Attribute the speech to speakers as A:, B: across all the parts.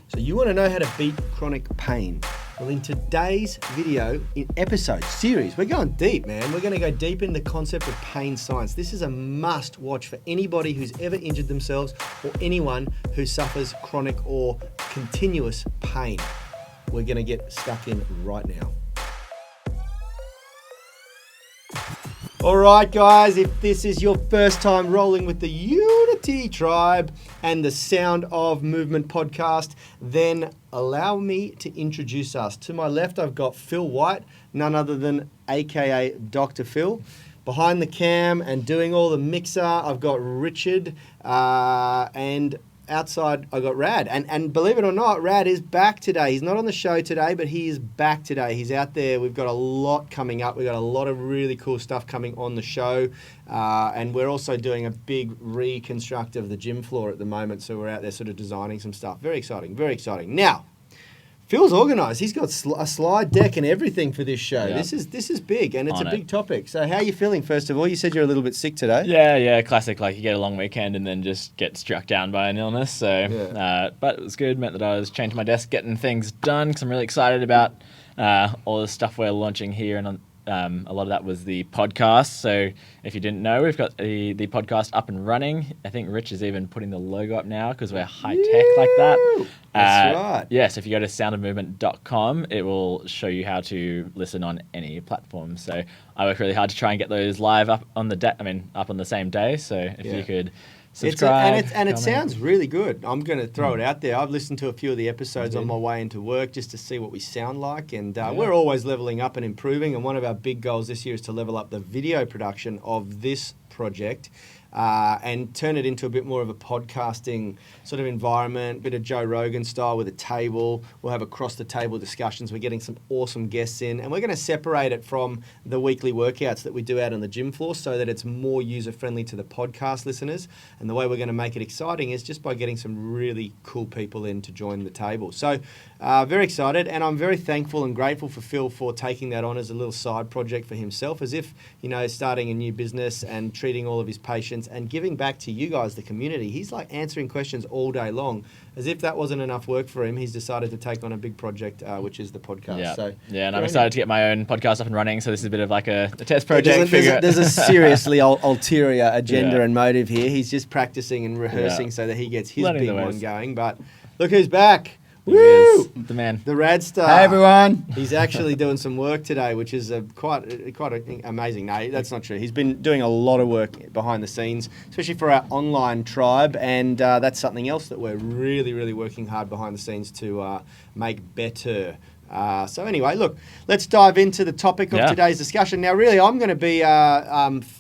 A: So you want to know how to beat chronic pain? Well, in today's video, series, we're going deep, man. We're going to go deep in the concept of pain science. This is a must watch for anybody who's ever injured themselves or anyone who suffers chronic or continuous pain. We're going to get stuck in right now. All right, guys, if this is your first time rolling with the Unity Tribe and the Sound of Movement podcast, then allow me to introduce us. To my left, I've got Phil White, none other than AKA Dr. Phil. Behind the cam and doing all the mixer, I've got Richard, and outside I got Rad. And believe it or not, Rad is back today. He's not on the show today, but he is back today. He's out there. We've got a lot coming up. We've got a lot of really cool stuff coming on the show. And we're also doing a big reconstruct of the gym floor at the moment. So we're out there sort of designing some stuff. Very exciting, very exciting. Now, Phil's organised. He's got a slide deck and everything for this show. Yep. This is big, and it's a big topic. So how are you feeling, first of all? You said you're a little bit sick today.
B: Yeah, classic. Like you get a long weekend and then just get struck down by an illness. So, but it was good. Meant that I was changing my desk, getting things done, because I'm really excited about all the stuff we're launching here, and a lot of that was the podcast. So if you didn't know, we've got the podcast up and running. I think Rich is even putting the logo up now because we're high tech like that.
A: That's right.
B: Yes, if you go to soundofmovement.com, it will show you how to listen on any platform. So I work really hard to try and get those live up on up on the same day. So if you could subscribe.
A: It sounds really good. I'm going to throw it out there. I've listened to a few of the episodes on my way into work just to see what we sound like. And we're always leveling up and improving. And one of our big goals this year is to level up the video production of this project and turn it into a bit more of a podcasting sort of environment, bit of Joe Rogan style with a table. We'll have across-the-table discussions. We're getting some awesome guests in. And we're going to separate it from the weekly workouts that we do out on the gym floor so that it's more user-friendly to the podcast listeners. And the way we're going to make it exciting is just by getting some really cool people in to join the table. So very excited, and I'm very thankful and grateful for Phil for taking that on as a little side project for himself, as if, starting a new business and treating all of his patients and giving back to you guys, the community. He's like answering questions all day long. As if that wasn't enough work for him, he's decided to take on a big project, which is the podcast.
B: Yeah, and I'm excited to get my own podcast up and running, so this is a bit of like a test project.
A: There's a seriously ulterior agenda and motive here. He's just practicing and rehearsing so that he gets his big one going. But look who's back. Woo!
B: The man.
A: The Rad Star.
C: Hey, everyone.
A: He's actually doing some work today, which is quite amazing. No, that's not true. He's been doing a lot of work behind the scenes, especially for our online tribe, and that's something else that we're really, really working hard behind the scenes to make better. So anyway, look, let's dive into the topic of today's discussion. Now, really, I'm going to be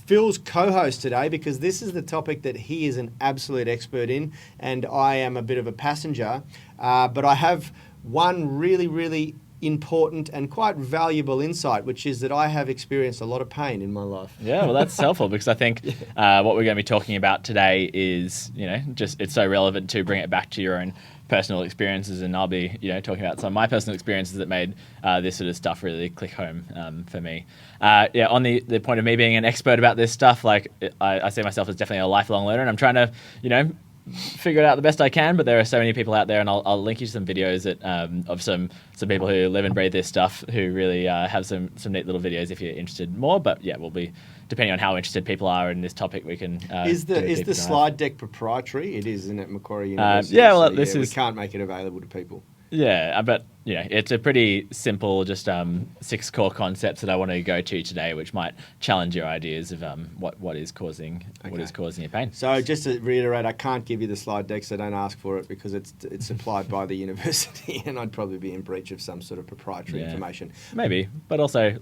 A: Phil's co-host today because this is the topic that he is an absolute expert in, and I am a bit of a passenger. But I have one really, really important and quite valuable insight, which is that I have experienced a lot of pain in my life.
B: Yeah, well, that's helpful because I think what we're going to be talking about today is, just it's so relevant to bring it back to your own personal experiences, and I'll be, talking about some of my personal experiences that made this sort of stuff really click home for me. On the point of me being an expert about this stuff, like I see myself as definitely a lifelong learner, and I'm trying to, figure it out the best I can, but there are so many people out there, and I'll link you to some videos of some people who live and breathe this stuff who really have some neat little videos if you're interested more. But we'll be, depending on how interested people are in this topic, we can
A: is the slide deck proprietary? It is, isn't it, Macquarie University? We can't make it available to people.
B: Yeah, but it's a pretty simple, just 6 core concepts that I want to go to today, which might challenge your ideas of what is causing your pain.
A: So just to reiterate, I can't give you the slide deck, so don't ask for it because it's supplied by the university, and I'd probably be in breach of some sort of proprietary information.
B: Maybe, but also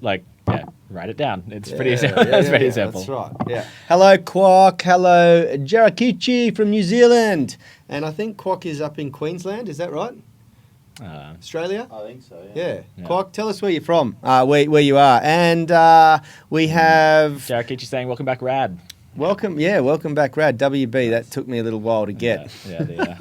B: write it down. It's pretty simple. It's pretty simple.
A: That's right. Yeah. Hello, Kwok. Hello, Jarakichi from New Zealand, and I think Kwok is up in Queensland. Is that right? Australia?
C: I think so,
A: yeah. Kwok, tell us where you're from, where you are. And we have...
B: Jarakichi saying, welcome back, Rad.
A: Welcome back, Rad. WB, that took me a little while to get.
B: Yeah.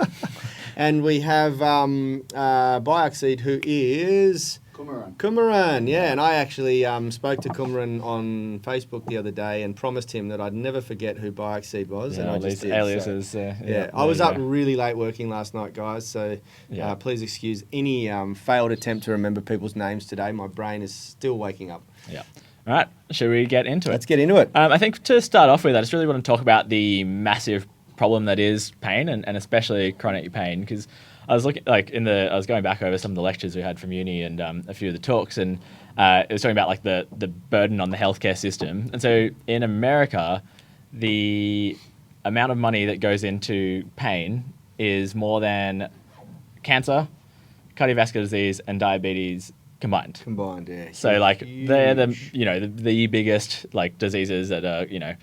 A: And we have Bioxide, who is Kumaran, yeah. And I actually spoke to Kumaran on Facebook the other day and promised him that I'd never forget who Bioxy was.
B: Yeah,
A: and I
B: all
A: just
B: these
A: did.
B: aliases.
A: So,
B: Yeah,
A: I was up really late working last night, guys. So please excuse any failed attempt to remember people's names today. My brain is still waking up.
B: Yeah. All right. Should we get into it?
A: Let's get into it.
B: I think to start off with, I just really want to talk about the massive problem that is pain and especially chronic pain, because I was looking I was going back over some of the lectures we had from uni and a few of the talks, and it was talking about like the burden on the healthcare system. And so in America, the amount of money that goes into pain is more than cancer, cardiovascular disease, and diabetes combined.
A: Yeah.
B: So like
A: huge.
B: they're the biggest like diseases that are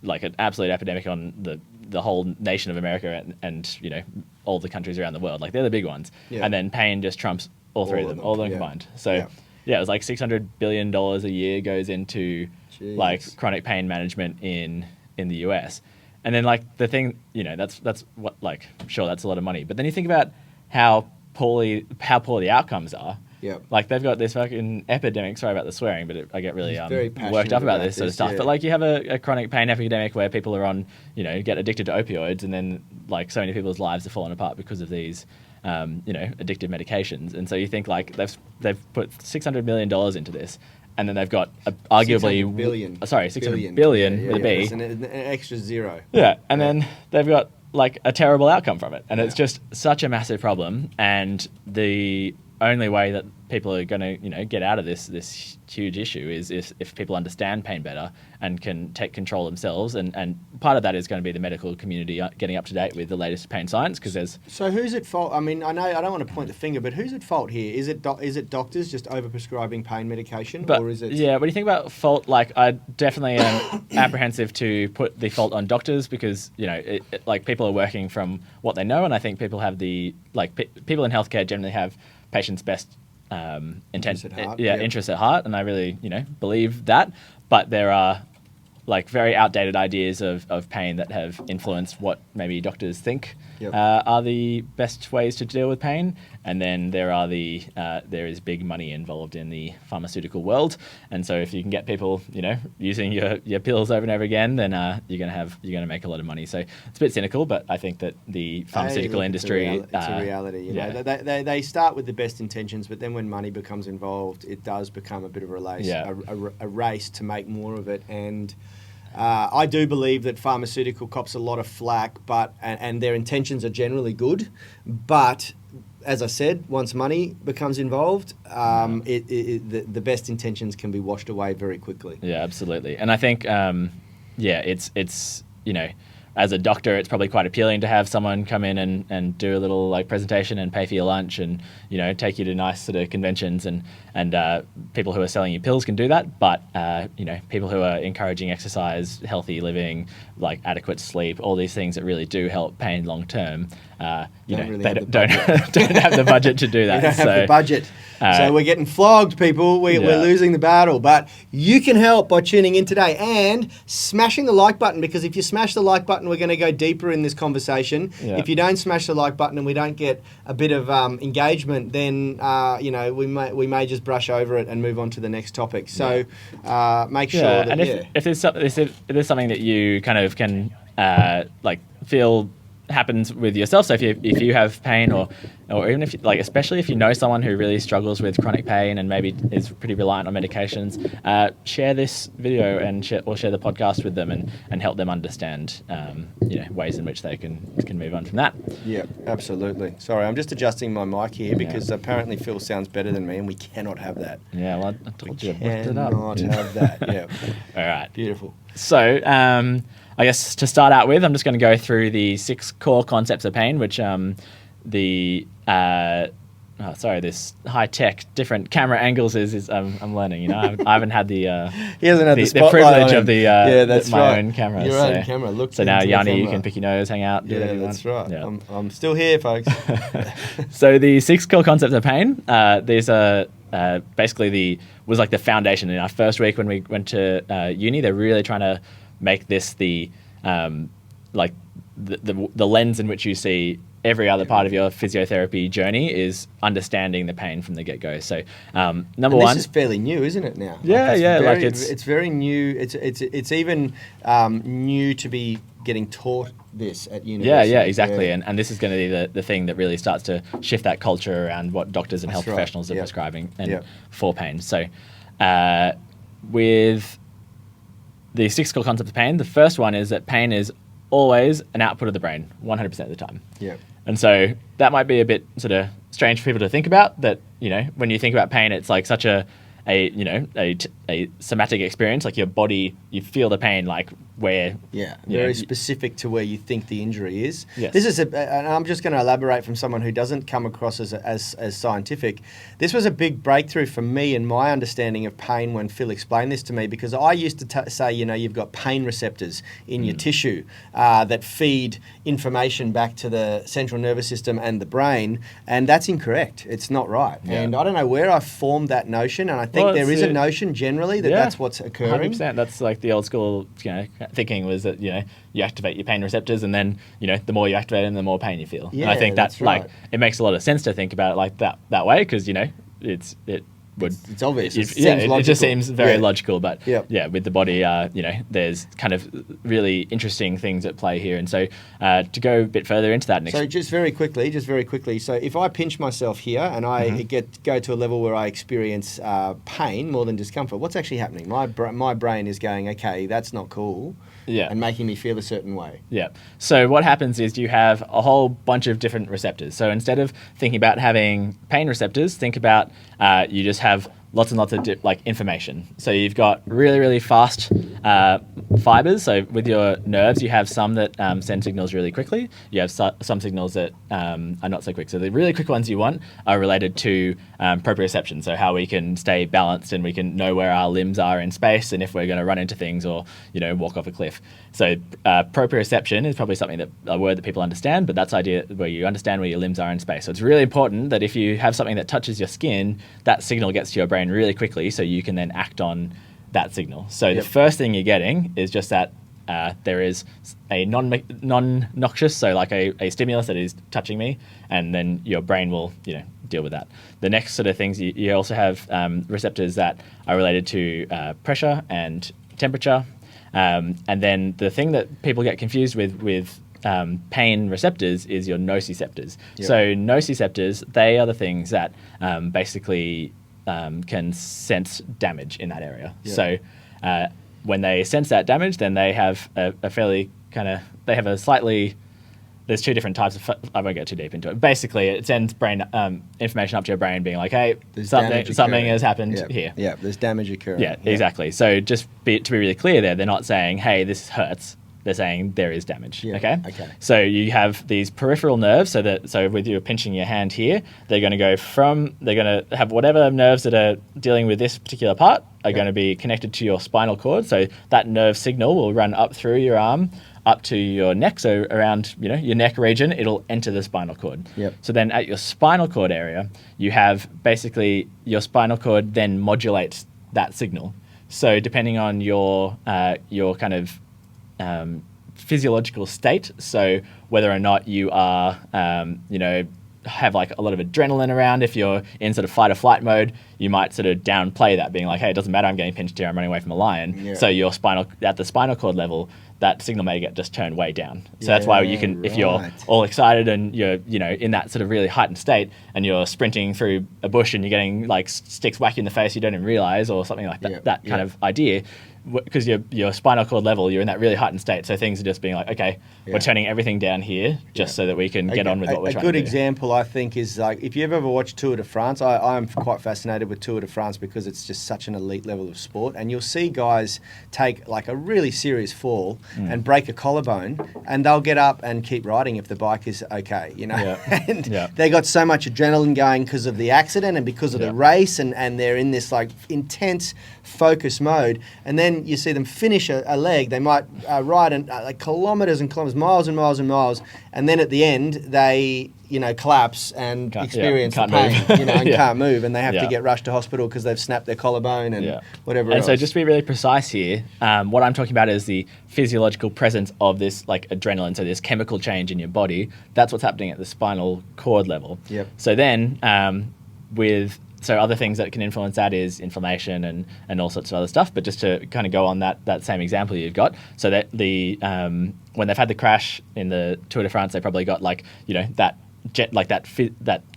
B: like an absolute epidemic on the whole nation of America and all the countries around the world. Like they're the big ones. Yeah. And then pain just trumps all three of them combined. So it was like $600 billion a year goes into like chronic pain management in the US. And then like the thing, that's what, like, sure, that's a lot of money. But then you think about how poor the outcomes are.
A: Yeah.
B: Like they've got this fucking epidemic. Sorry about the swearing, but I get really worked up about this sort of stuff. Yeah. But like you have a chronic pain epidemic where people are on, get addicted to opioids, and then like so many people's lives are falling apart because of these, addictive medications. And so you think like they've put $600 million into this, and then they've got arguably $600 billion with a B.
A: It's an extra zero.
B: Yeah, and then they've got like a terrible outcome from it, and it's just such a massive problem. And the only way that people are going to, get out of this huge issue is if people understand pain better and can take control themselves. And part of that is going to be the medical community getting up to date with the latest pain science, because there's...
A: So who's at fault? I mean, I know I don't want to point the finger, but who's at fault here? Is it doctors just overprescribing pain medication, or is it...
B: Yeah, when you think about fault, like I definitely am apprehensive to put the fault on doctors, because, like people are working from what they know, and I think people have people in healthcare generally have patients' best interests at heart, and I really believe that. But there are like very outdated ideas of pain that have influenced what maybe doctors think are the best ways to deal with pain. And then there is big money involved in the pharmaceutical world, and so if you can get people using your pills over and over again, then you're gonna make a lot of money. So it's a bit cynical, but I think that the pharmaceutical industry
A: it's a reality. They start with the best intentions, but then when money becomes involved, it does become a bit of a race, a race to make more of it. And I do believe that pharmaceutical cops a lot of flack, and their intentions are generally good, but as I said, once money becomes involved, the best intentions can be washed away very quickly.
B: Yeah, absolutely. And I think, it's as a doctor, it's probably quite appealing to have someone come in and do a little like presentation and pay for your lunch and take you to nice sort of conventions, and people who are selling you pills can do that, but people who are encouraging exercise, healthy living, like adequate sleep, all these things that really do help pain long term, don't have the budget to do that.
A: We don't have the budget. So we're getting flogged, people. We're losing the battle. But you can help by tuning in today and smashing the like button, because if you smash the like button, we're going to go deeper in this conversation. Yeah. If you don't smash the like button and we don't get a bit of engagement, then we may just brush over it and move on to the next topic. So make sure that...
B: And if there's something that you kind of can feel happens with yourself, so if you have pain, or even if especially if you know someone who really struggles with chronic pain and maybe is pretty reliant on medications, share this video and share the podcast with them and help them understand ways in which they can move on from that.
A: Yeah, absolutely. Sorry, I'm just adjusting my mic here because apparently Phil sounds better than me, and we cannot have that.
B: Yeah, well, I told you I'd lift it up.
A: Cannot have that. Yeah.
B: All right.
A: Beautiful.
B: So, I guess to start out with, I'm just going to go through the 6 core concepts of pain, which this high-tech different camera angles is I'm learning. I haven't had the
A: he hasn't had the
B: privilege of my
A: right.
B: own camera.
A: Your own camera. Look.
B: So now, Yani, you can pick your nose, hang out.
A: Yeah, that's right. Yeah. I'm still here, folks.
B: So the 6 core concepts of pain. These are basically was like the foundation in our first week when we went to uni. They're really trying to make this the lens in which you see every other part of your physiotherapy journey is understanding the pain from the get-go. So number one,
A: this is fairly new, isn't it now?
B: Yeah,
A: it's very new. It's even new to be getting taught this at university.
B: Yeah, exactly. Yeah. And this is going to be the thing that really starts to shift that culture around what doctors and health professionals are prescribing and for pain. So with the 6 core concepts of pain, the first one is that pain is always an output of the brain 100% of the time.
A: Yeah.
B: And so that might be a bit sort of strange for people to think about, that, when you think about pain, it's like such a somatic experience, like your body, you feel the pain, like where...
A: Yeah, very specific to where you think the injury is.
B: Yes.
A: This is and I'm just going to elaborate from someone who doesn't come across as scientific. This was a big breakthrough for me in my understanding of pain when Phil explained this to me, because I used to say, you've got pain receptors in your tissue that feed information back to the central nervous system and the brain, and that's incorrect. It's not right. Yeah. And I don't know where I formed that notion, and I think there is a notion generally that that's what's occurring.
B: 100%. That's like the old school, thinking was that, you activate your pain receptors, and then, the more you activate them, the more pain you feel.
A: Yeah,
B: and I think
A: that's right.
B: like, it makes a lot of sense to think about it like that way, because,
A: it's obvious.
B: It just seems very logical, but
A: with
B: the body, there's kind of really interesting things at play here. And so to go a bit further into that,
A: so just very quickly. So if I pinch myself here and I go to a level where I experience pain more than discomfort, what's actually happening? My brain is going, okay, that's not cool.
B: Yeah.
A: And making me feel a certain way.
B: Yeah. So what happens is you have a whole bunch of different receptors. So instead of thinking about having pain receptors, think about you just have lots and lots of information. So you've got really, really fast fibers. So with your nerves, you have some that send signals really quickly. You have some signals that are not so quick. So the really quick ones you want are related to proprioception. So how we can stay balanced and we can know where our limbs are in space and if we're going to run into things or, walk off a cliff. So proprioception is probably something a word that people understand, but that's the idea where you understand where your limbs are in space. So it's really important that if you have something that touches your skin, that signal gets to your brain really quickly so you can then act on that signal. So the first thing you're getting is just that there is a non-noxious, so like a stimulus that is touching me, and then your brain will, deal with that. The next sort of things, you also have receptors that are related to pressure and temperature. And then the thing that people get confused with pain receptors is your nociceptors. Yep. So nociceptors, they are the things that basically can sense damage in that area. Yep. So when they sense that damage, then they have a fairly there's two different types of, I won't get too deep into it. Basically, it sends brain information up to your brain being like, hey, something has happened here.
A: Yeah, there's damage occurring.
B: Yeah, exactly. So just to be really clear there, they're not saying, hey, this hurts. They're saying there is damage.
A: Yeah.
B: Okay. So you have these peripheral nerves. So with you pinching your hand here, they're going to have whatever nerves that are dealing with this particular part are going to be connected to your spinal cord. So that nerve signal will run up through your arm, up to your neck. So around your neck region, it'll enter the spinal cord.
A: Yep.
B: So then at your spinal cord area, you have basically your spinal cord then modulates that signal. So depending on your kind of physiological state, so whether or not you are, have like a lot of adrenaline around, if you're in sort of fight or flight mode, you might sort of downplay that, being like, hey, it doesn't matter, I'm getting pinched here, I'm running away from a lion. Yeah. So at the spinal cord level, that signal may get just turned way down. So that's why you can, if you're all excited and you're, in that sort of really heightened state and you're sprinting through a bush and you're getting like sticks whack you in the face you don't even realize, or something like that, that kind of idea, because your spinal cord level, you're in that really heightened state. So things are just being like, okay, we're turning everything down here just so that we can get on with what we're trying to do.
A: A good example, I think, is like, if you've ever watched Tour de France, I'm quite fascinated with Tour de France because it's just such an elite level of sport. And you'll see guys take like a really serious fall and break a collarbone, and they'll get up and keep riding if the bike is okay, and they got so much adrenaline going because of the accident and because of the race, and they're in this like intense focus mode. And then you see them finish a leg. They might ride like kilometers and kilometers, miles and miles and miles, and then at the end they collapse and experience the
B: can't
A: pain,
B: move.
A: and
B: Yeah.
A: can't move, and they have
B: Yeah.
A: to get rushed to hospital because they've snapped their collarbone and whatever
B: And
A: else.
B: so just to be really precise here, what I'm talking about is the physiological presence of this like adrenaline, so this chemical change in your body. That's what's happening at the spinal cord level.
A: Yep.
B: So then so other things that can influence that is inflammation and all sorts of other stuff. But just to kind of go on that same example you've got, so that when they've had the crash in the Tour de France, they probably got that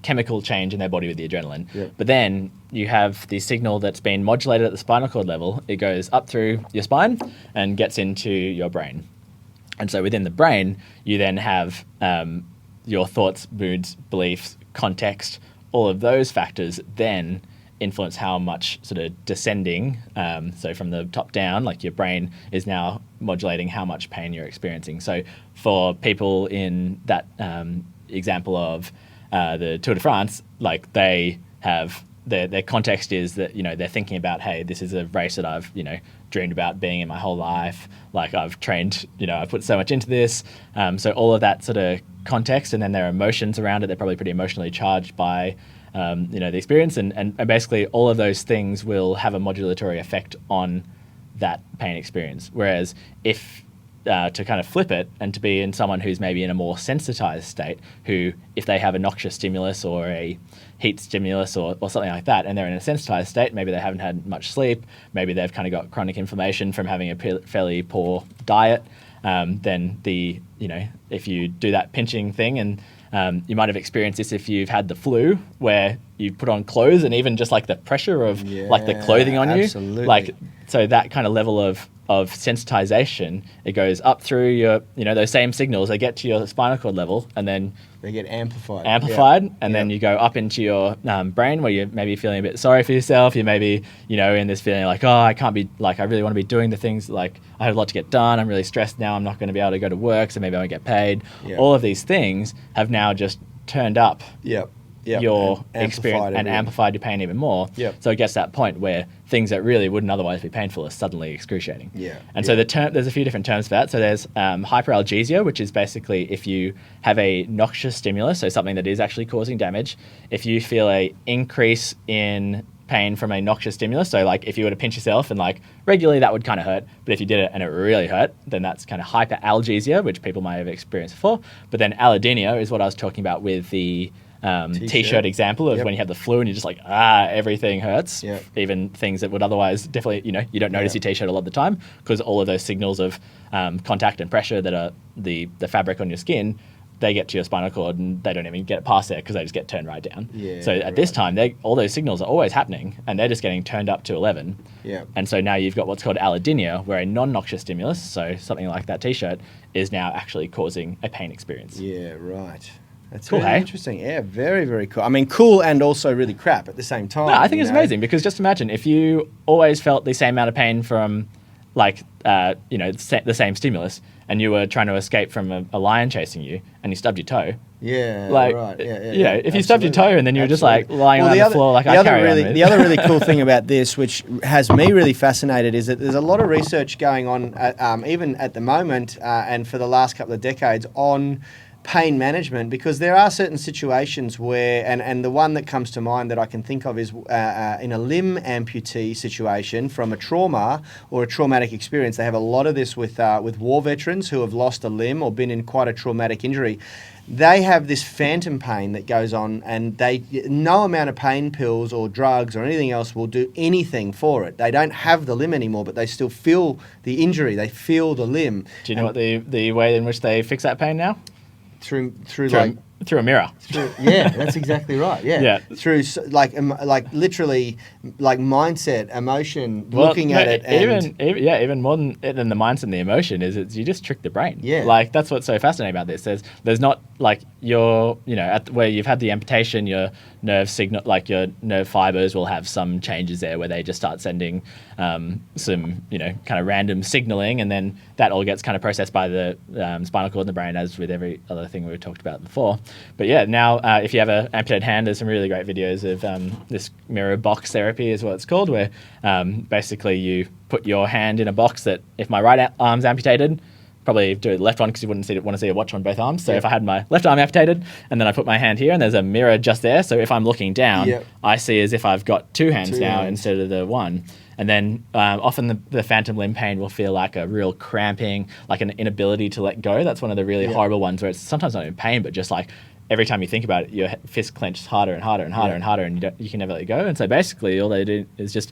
B: chemical change in their body with the adrenaline.
A: Yep.
B: But then you have the signal that's been modulated at the spinal cord level. It goes up through your spine and gets into your brain. And so within the brain, you then have your thoughts, moods, beliefs, context, all of those factors then influence how much sort of descending, so from the top down, like your brain is now modulating how much pain you're experiencing. So for people in that example of the Tour de France, like they have their context is that they're thinking about, hey, this is a race that I've dreamed about being in my whole life. Like I've trained, I've put so much into this. So all of that sort of context, and then their emotions around it, they're probably pretty emotionally charged by the experience, and basically all of those things will have a modulatory effect on that pain experience. Whereas if to kind of flip it and to be in someone who's maybe in a more sensitized state, who if they have a noxious stimulus or a heat stimulus or something like that, and they're in a sensitized state, maybe they haven't had much sleep, maybe they've kind of got chronic inflammation from having a fairly poor diet, then if you do that pinching thing, and you might have experienced this if you've had the flu, where you put on clothes and even just like the pressure of like the clothing on
A: absolutely.
B: you, like so that kind of level of sensitization, it goes up through your those same signals, they get to your spinal cord level, and then
A: they get amplified,
B: and then you go up into your brain, where you're maybe feeling a bit sorry for yourself. You maybe in this feeling like, oh, I can't be, like, I really want to be doing the things, like I have a lot to get done, I'm really stressed now, I'm not going to be able to go to work, so maybe I won't get paid. All of these things have now just turned up your experience and amplified your pain even more. So it gets to that point where things that really wouldn't otherwise be painful are suddenly excruciating. So there's a few different terms for that. So there's hyperalgesia, which is basically if you have a noxious stimulus, so something that is actually causing damage. If you feel a increase in pain from a noxious stimulus, so like if you were to pinch yourself and like regularly that would kind of hurt, but if you did it and it really hurt, then that's kind of hyperalgesia, which people might have experienced before. But then allodynia is what I was talking about with the t-shirt example of when you have the flu and you're just like, everything hurts. Even things that would otherwise definitely, you don't notice your t-shirt a lot of the time, because all of those signals of contact and pressure that are the fabric on your skin, they get to your spinal cord and they don't even get past there because they just get turned right down. So at this time, all those signals are always happening and they're just getting turned up to 11. And so now you've got what's called allodynia, where a non-noxious stimulus, so something like that t-shirt, is now actually causing a pain experience.
A: That's
B: cool,
A: really interesting. Yeah, very, very cool. I mean, cool and also really crap at the same time.
B: No, I think it's amazing, because just imagine if you always felt the same amount of pain from the same stimulus, and you were trying to escape from a lion chasing you and you stubbed your toe. If you stubbed your toe and then you were just like lying on the floor like I carry on with.
A: The other really cool thing about this, which has me really fascinated, is that there's a lot of research going on, even at the moment and for the last couple of decades, on pain management, because there are certain situations where, and the one that comes to mind that I can think of is in a limb amputee situation from a trauma or a traumatic experience. They have a lot of this with war veterans who have lost a limb or been in quite a traumatic injury. They have this phantom pain that goes on, and no amount of pain pills or drugs or anything else will do anything for it. They don't have the limb anymore, but they still feel the injury. They feel the limb.
B: Do you know what the way in which they fix that pain now?
A: Through
B: a mirror.
A: That's exactly right. Through literally mindset, emotion, looking at it, and
B: even more than the mindset and the emotion is you just trick the brain. Like that's what's so fascinating about this. There's not like where you've had the amputation, your nerve signal, like your nerve fibers will have some changes there where they just start sending some kind of random signaling, and then that all gets kind of processed by the spinal cord in the brain, as with every other thing we've talked about before. But now if you have an amputated hand, there's some really great videos of this mirror box therapy is what it's called, where basically you put your hand in a box that if my right arm's amputated, probably do the left one because you wouldn't want to see a watch on both arms. So if I had my left arm amputated and then I put my hand here and there's a mirror just there, so if I'm looking down, I see as if I've got two hands instead of the one. And then often the phantom limb pain will feel like a real cramping, like an inability to let go. That's one of the really horrible ones where it's sometimes not in pain, but just like every time you think about it, your fist clenches harder and harder and harder and harder, and you can never let it go. And so basically all they do is just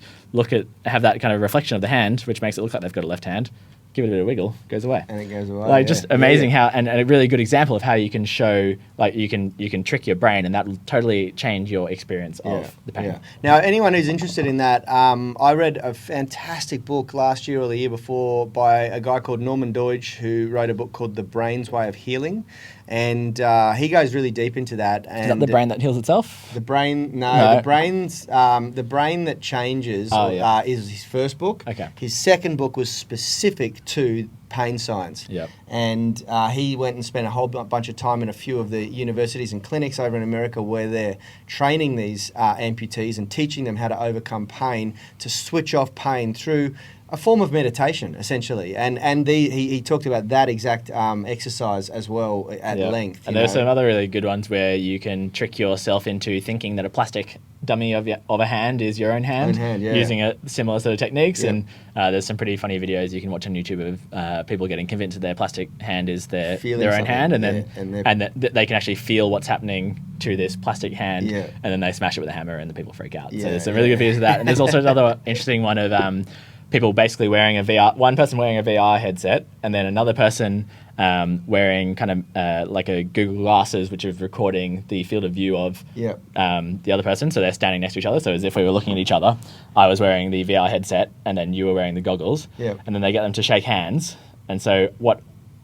B: have that kind of reflection of the hand, which makes it look like they've got a left hand. Give it a bit of wiggle, goes away.
A: And it goes away.
B: Like just amazing how, and a really good example of how you can show, like you can trick your brain, and that will totally change your experience of the pain.
A: Now, anyone who's interested in that, I read a fantastic book last year or the year before by a guy called Norman Doidge, who wrote a book called The Brain's Way of Healing. And he goes really deep into that. And
B: is that the brain that heals itself?
A: The brain, no. The brain that changes is his first book.
B: Okay.
A: His second book was specific to pain science.
B: Yep.
A: And he went and spent a whole bunch of time in a few of the universities and clinics over in America where they're training these amputees and teaching them how to overcome pain, to switch off pain through a form of meditation, essentially. And he talked about that exact exercise as well at length.
B: And there's some other really good ones where you can trick yourself into thinking that a plastic dummy of a hand is your own hand, using a similar sort of techniques. And there's some pretty funny videos you can watch on YouTube of people getting convinced that their plastic hand is their own hand, and then they can actually feel what's happening to this plastic hand, and then they smash it with a hammer and the people freak out. So there's some really good videos of that. And there's also another interesting one of people basically wearing one person wearing a VR headset, and then another person wearing kind of like a Google Glasses, which is recording the field of view of the other person. So they're standing next to each other. So as if we were looking at each other, I was wearing the VR headset, and then you were wearing the goggles. And then they get them to shake hands. And so what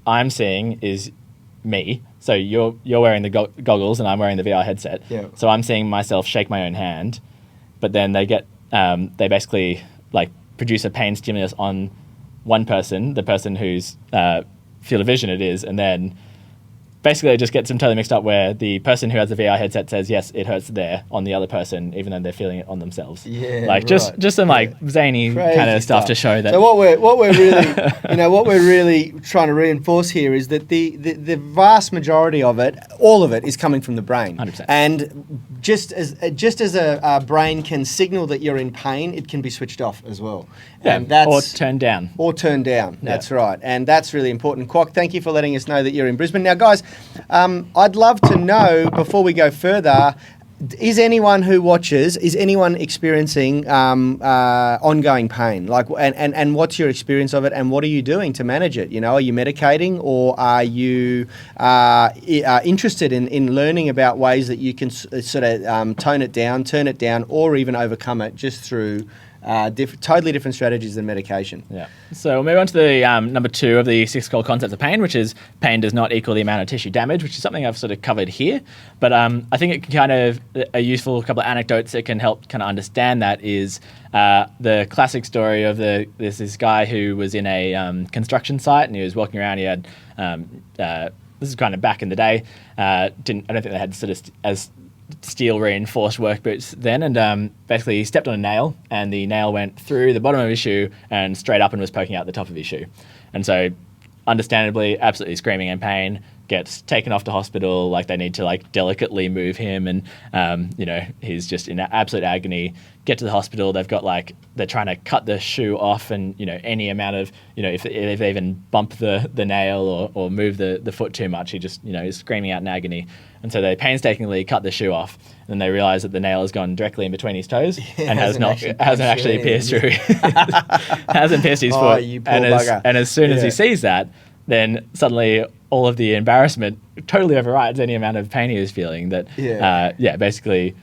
B: I'm seeing is me. So you're wearing the goggles, and I'm wearing the VR headset. So I'm seeing myself shake my own hand, but then they basically like produce a pain stimulus on one person, the person whose field of vision it is, and then basically it just gets them totally mixed up where the person who has the VR headset says, yes, it hurts there on the other person, even though they're feeling it on themselves. Just some like zany kind of stuff to show that.
A: So what we're really, what we're really trying to reinforce here is that the vast majority of it, all of it, is coming from the brain.
B: 100%.
A: And just as a brain can signal that you're in pain, it can be switched off as well. And
B: or turned down.
A: That's right. And that's really important. Kwok, thank you for letting us know that you're in Brisbane. Now, guys, I'd love to know, before we go further, is anyone experiencing ongoing pain? Like, and what's your experience of it, and what are you doing to manage it? Are you medicating, or are you interested in learning about ways that you can sort of tone it down, turn it down, or even overcome it just through totally different strategies than medication?
B: So we'll move on to the number 2 of the 6 core concepts of pain, which is pain does not equal the amount of tissue damage, which is something I've sort of covered here. But I think it can kind of, a useful couple of anecdotes that can help kind of understand that is the classic story of there's this guy who was in a construction site, and he was walking around. He had, this is kind of back in the day, I don't think they had sort of as steel reinforced work boots then, and basically he stepped on a nail, and the nail went through the bottom of his shoe and straight up and was poking out the top of his shoe. And so understandably absolutely screaming in pain, gets taken off to hospital, like they need to like delicately move him, and he's just in absolute agony. Get to the hospital, they've got they're trying to cut the shoe off, and any amount of if they even bump the nail or move the foot too much, he just is screaming out in agony. And so they painstakingly cut the shoe off, and then they realise that the nail has gone directly in between his toes and hasn't actually pierced through, hasn't pierced his foot.
A: You poor bugger.
B: And as soon as he sees that, then suddenly all of the embarrassment totally overrides any amount of pain he was feeling. Basically.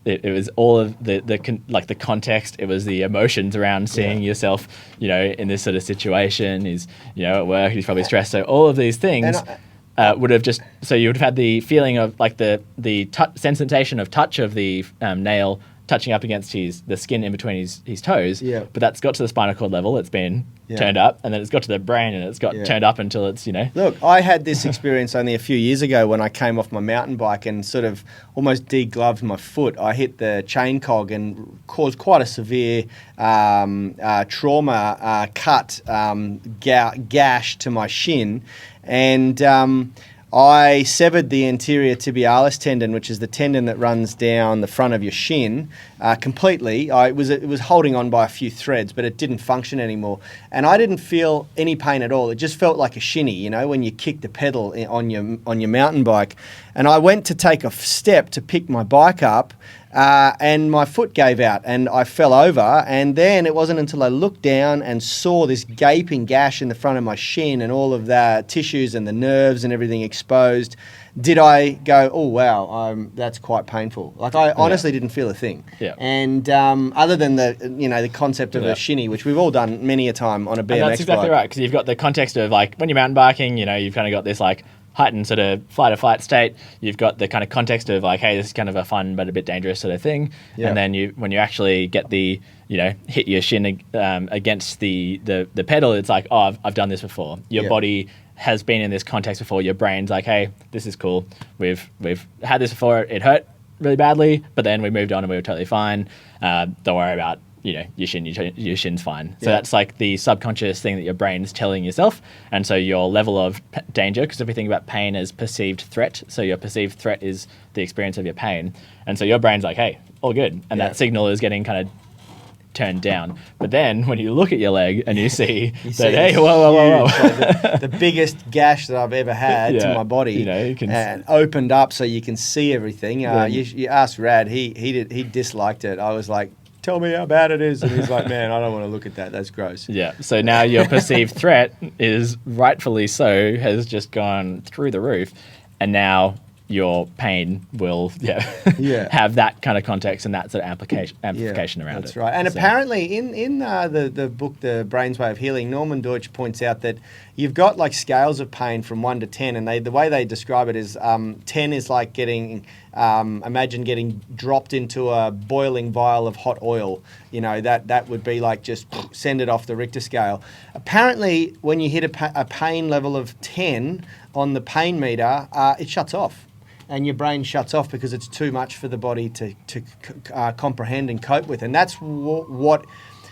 B: It was all of the context. It was the emotions around seeing yourself, in this sort of situation. He's, at work. He's probably stressed. So all of these things would have just. So you would have had the feeling of like the sensation of touch of the nail touching up against the skin in between his toes.
A: Yeah.
B: But that's got to the spinal cord level. It's been turned up, and then it's got to the brain, and it's got turned up until it's,
A: Look, I had this experience only a few years ago when I came off my mountain bike and sort of almost degloved my foot. I hit the chain cog and caused quite a severe trauma, cut, gash to my shin. And I severed the anterior tibialis tendon, which is the tendon that runs down the front of your shin, completely. It was holding on by a few threads, but it didn't function anymore. And I didn't feel any pain at all. It just felt like a shinny, when you kick the pedal on your mountain bike. And I went to take a step to pick my bike up, and my foot gave out and I fell over. And then it wasn't until I looked down and saw this gaping gash in the front of my shin and all of the tissues and the nerves and everything exposed, did I go, oh, wow, that's quite painful. Like, I honestly didn't feel a thing.
B: Yeah.
A: And other than the concept of a shinny, which we've all done many a time on a BMX bike.
B: And that's exactly right, because you've got the context of, like, when you're mountain biking, you've kind of got this, like, heightened sort of fight-or-flight state. You've got the kind of context of, like, hey, this is kind of a fun but a bit dangerous sort of thing. Yeah. And then when you actually get the, hit your shin against the pedal, it's like, oh, I've done this before. Your body has been in this context before. Your brain's like, hey, this is cool. We've had this before. It hurt really badly, but then we moved on and we were totally fine. Don't worry about your shin's fine. So that's like the subconscious thing that your brain's telling yourself. And so your level of danger, because if we think about pain as perceived threat, so your perceived threat is the experience of your pain. And so your brain's like, hey, all good. And that signal is getting kind of turned down. But then when you look at your leg and you see hey, whoa.
A: Like the biggest gash that I've ever had to my body,
B: you can
A: and opened up so you can see everything. You asked Rad, he disliked it. I was like, tell me how bad it is. And he's like, man, I don't want to look at that. That's gross.
B: Yeah. So now your perceived threat is rightfully so, has just gone through the roof. And now your pain will have that kind of context and that sort of amplification around it.
A: That's right. And apparently in the book, The Brain's Way of Healing, Norman Deutsch points out that you've got like scales of pain from 1 to 10, and the way they describe it is 10 is like getting, imagine getting dropped into a boiling vial of hot oil. That would be like just send it off the Richter scale. Apparently, when you hit a pain level of 10 on the pain meter, it shuts off. And your brain shuts off because it's too much for the body to comprehend and cope with. And that's what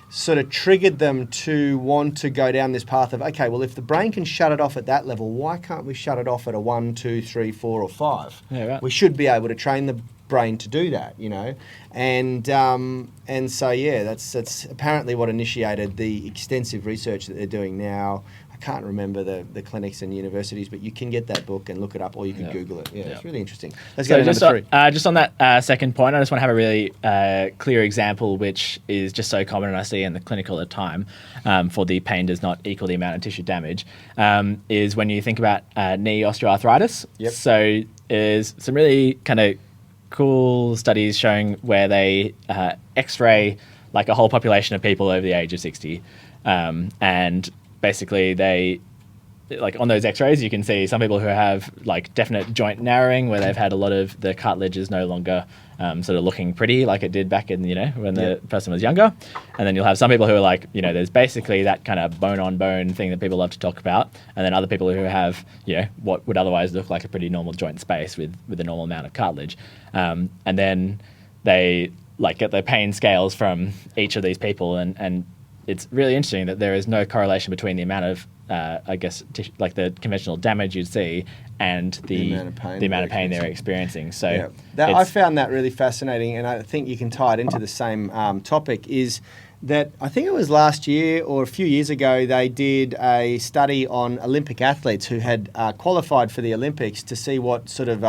A: sort of triggered them to want to go down this path of, okay, well, if the brain can shut it off at that level, why can't we shut it off at a 1, 2, 3, 4, or 5?
B: Yeah, right.
A: We should be able to train the brain to do that, And so, that's apparently what initiated the extensive research that they're doing now. Can't remember the clinics and universities, but you can get that book and look it up, or you can Google it. It's really interesting. Let's go to number 3.
B: Just on that second point, I just want to have a really clear example, which is just so common and I see in the clinic all the time, for the pain does not equal the amount of tissue damage, is when you think about knee osteoarthritis.
A: Yep.
B: So there's some really kind of cool studies showing where they x-ray like a whole population of people over the age of 60, and basically they, like on those x-rays, you can see some people who have like definite joint narrowing where they've had a lot of the cartilage is no longer sort of looking pretty like it did back in, when the person was younger. And then you'll have some people who are like, there's basically that kind of bone on bone thing that people love to talk about. And then other people who have, what would otherwise look like a pretty normal joint space with a normal amount of cartilage. And then they like get the pain scales from each of these people, and it's really interesting that there is no correlation between the amount of, like the conventional damage you'd see and the amount of pain they're experiencing. So
A: I found that really fascinating, and I think you can tie it into the same topic, is that I think it was last year or a few years ago, they did a study on Olympic athletes who had qualified for the Olympics to see what sort of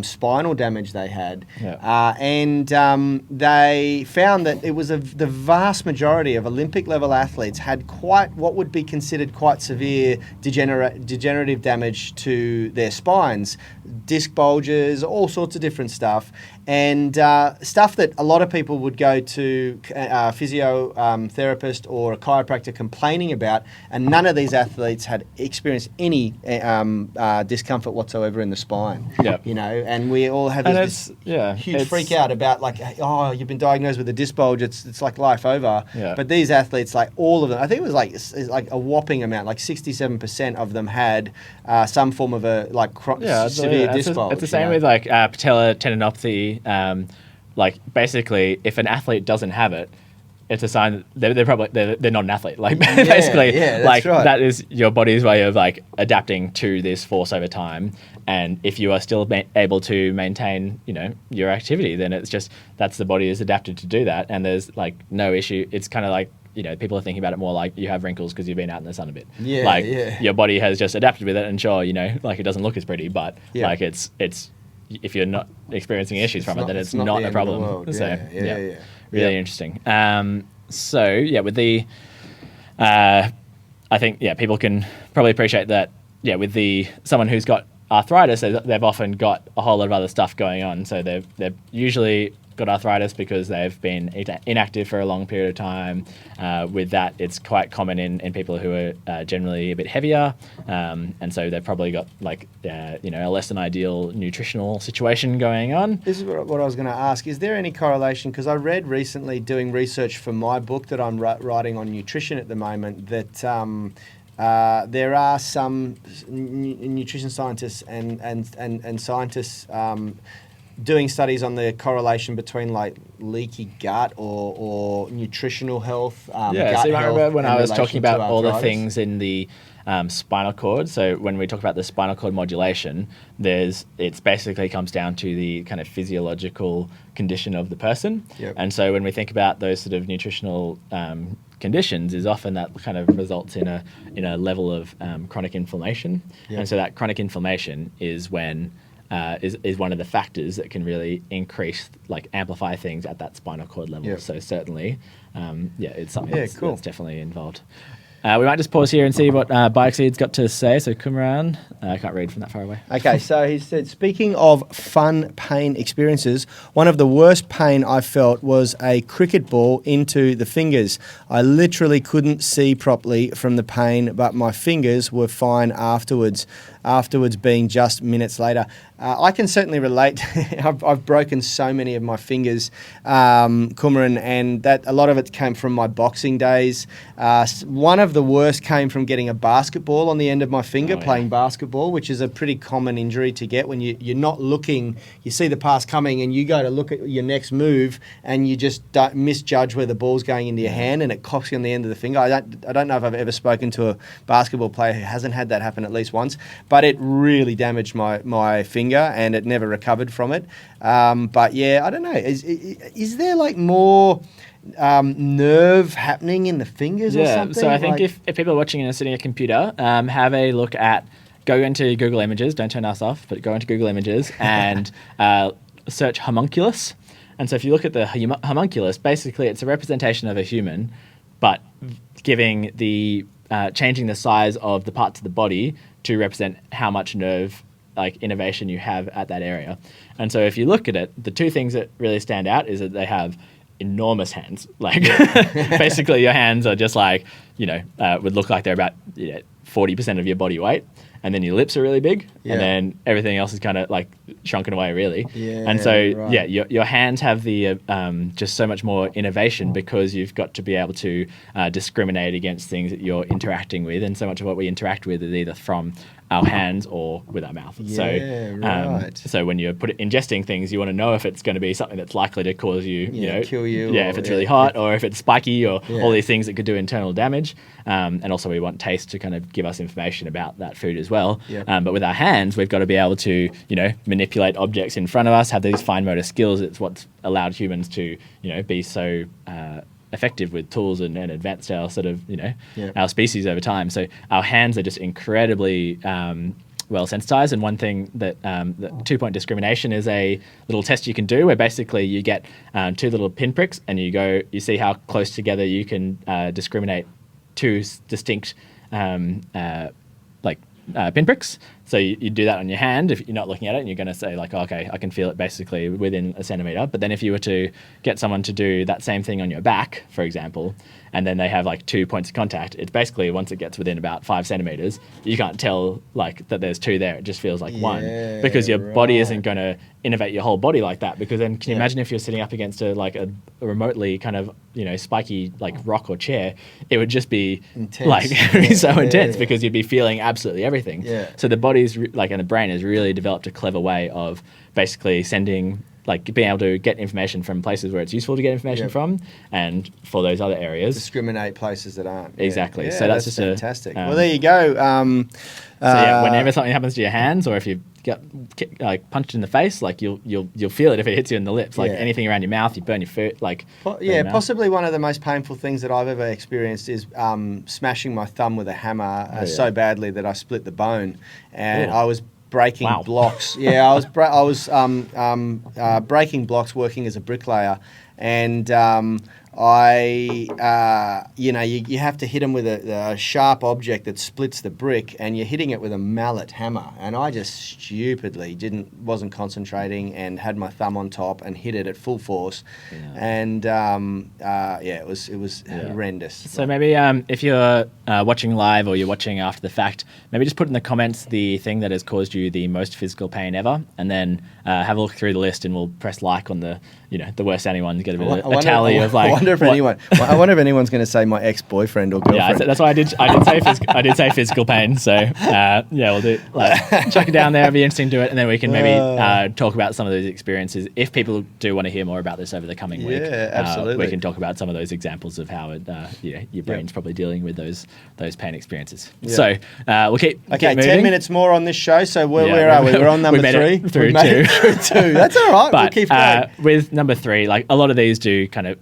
A: spinal damage they had. And they found that it was the vast majority of Olympic level athletes had quite what would be considered quite severe degenerative damage to their spines, disc bulges, all sorts of different stuff, and stuff that a lot of people would go to a physio therapist or a chiropractor complaining about, and none of these athletes had experienced any discomfort whatsoever in the spine.
B: Yep.
A: You know, and we all have this huge freak out about like, oh, you've been diagnosed with a disc bulge, it's like life over.
B: Yeah.
A: But these athletes, like all of them, I think it was like a whopping amount, like 67% of them had some form of a severe disc bulge.
B: It's the same with like patellar tendinopathy. Like basically, if an athlete doesn't have it, it's a sign that they're not an athlete. Like basically,
A: that's
B: like
A: right.
B: that is your body's way of like adapting to this force over time. And if you are still able to maintain, you know, your activity, then it's just that's the body is adapted to do that, and there's like no issue. It's kind of like, you know, people are thinking about it more like you have wrinkles because you've been out in the sun a bit. Your body has just adapted with it, and sure, you know, like it doesn't look as pretty, but like it's if you're not experiencing issues from it, then it's not a problem. So really interesting. So yeah, with the I think people can probably appreciate that. Yeah, with someone who's got arthritis, they've often got a whole lot of other stuff going on. So they've usually got arthritis because they've been inactive for a long period of time. With that, it's quite common in people who are generally a bit heavier, and so they've probably got like a less than ideal nutritional situation going on.
A: This is what I was going to ask. Is there any correlation? Because I read recently, doing research for my book that I'm writing on nutrition at the moment, that there are some nutrition scientists and scientists doing studies on the correlation between like leaky gut or nutritional health.
B: So you might remember when I was talking about all the
A: arthritis?
B: things in the spinal cord. So when we talk about the spinal cord modulation, it's basically comes down to the kind of physiological condition of the person.
A: Yep.
B: And so when we think about those sort of nutritional conditions, is often that kind of results in a level of chronic inflammation.
A: Yep.
B: And so that chronic inflammation is when is one of the factors that can really increase, like amplify things at that spinal cord level.
A: Yep.
B: So certainly, it's something that's definitely involved. We might just pause here and see what Bikeseed's got to say. So come around. I can't read from that far away.
A: Okay, so he said, speaking of fun pain experiences, one of the worst pain I felt was a cricket ball into the fingers. I literally couldn't see properly from the pain, but my fingers were fine afterwards being just minutes later. I can certainly relate. I've broken so many of my fingers, Kumaran, and that a lot of it came from my boxing days. One of the worst came from getting a basketball on the end of my finger playing basketball, which is a pretty common injury to get when you're not looking. You see the pass coming and you go to look at your next move and you just misjudge where the ball's going into your hand and it cocks you on the end of the finger. I don't know if I've ever spoken to a basketball player who hasn't had that happen at least once, but it really damaged my finger and it never recovered from it. But yeah, I don't know. Is there like more nerve happening in the fingers or something?
B: So I think if people are watching and are sitting at a computer, have a look go into Google Images, don't turn us off, but go into Google Images and search homunculus. And so if you look at the homunculus, basically it's a representation of a human, but changing the size of the parts of the body to represent how much nerve innervation you have at that area. And so if you look at it, the two things that really stand out is that they have enormous hands. Basically your hands are just would look like they're about 40% of your body weight. And then your lips are really big, and then everything else is kind of shrunken away, really. And so, your hands have the just so much more innovation because you've got to be able to discriminate against things that you're interacting with, and so much of what we interact with is either from our hands or with our mouth. So when you're ingesting things, you want to know if it's going to be something that's likely to cause you,
A: kill you.
B: If it's really hot or if it's spiky or all these things that could do internal damage. And also we want taste to kind of give us information about that food as well. But with our hands, we've got to be able to, manipulate objects in front of us, have these fine motor skills. It's what's allowed humans to, be so effective with tools and advanced our sort of, our species over time. So our hands are just incredibly well sensitized. And one thing that the 2-point discrimination is a little test you can do where basically you get 2 little pinpricks and you see how close together you can discriminate 2 distinct pinpricks. So you do that on your hand if you're not looking at it, and you're going to say like, oh, okay, I can feel it basically within a centimeter. But then if you were to get someone to do that same thing on your back, for example, and then they have like 2 points of contact, it's basically once it gets within about 5 centimeters, you can't tell like that there's 2 there. It just feels like 1 because your body isn't going to innovate your whole body like that. Because then can you imagine if you're sitting up against a remotely kind of, spiky like rock or chair, it would just be
A: intense.
B: Like so intense because you'd be feeling absolutely everything.
A: Yeah.
B: So the body's and the brain has really developed a clever way of basically sending, like being able to get information from places where it's useful to get information from, and for those other areas,
A: discriminate places that aren't.
B: Exactly.
A: Yeah,
B: so that's just
A: fantastic. Well, there you go.
B: Whenever something happens to your hands, or if you get like punched in the face, like you'll feel it if it hits you in the lips. Like anything around your mouth, you burn your foot. Like
A: possibly one of the most painful things that I've ever experienced is smashing my thum with a hammer so badly that I split the bone, and I was breaking blocks. Yeah, I was breaking blocks working as a bricklayer, and you have to hit them with a sharp object that splits the brick, and you're hitting it with a mallet hammer. And I just stupidly wasn't concentrating and had my thumb on top and hit it at full force. And it was horrendous.
B: So maybe if you're watching live or you're watching after the fact, maybe just put in the comments the thing that has caused you the most physical pain ever, and then have a look through the list, and we'll press like on the the worst sounding one to get a bit of a tally of like.
A: I wonder if anyone's going to say my ex-boyfriend or girlfriend.
B: Yeah, that's why I did say physical pain. So we'll do chuck it down there. It'll be interesting to do it, and then we can maybe talk about some of those experiences. If people do want to hear more about this over the coming week,
A: absolutely,
B: we can talk about some of those examples of how your brain's probably dealing with those pain experiences. Yeah. So we'll keep moving.
A: 10 minutes more on this show. So where are we? We're on number 3.
B: Through 2.
A: That's all right.
B: But
A: we'll keep going.
B: With number 3, like a lot of these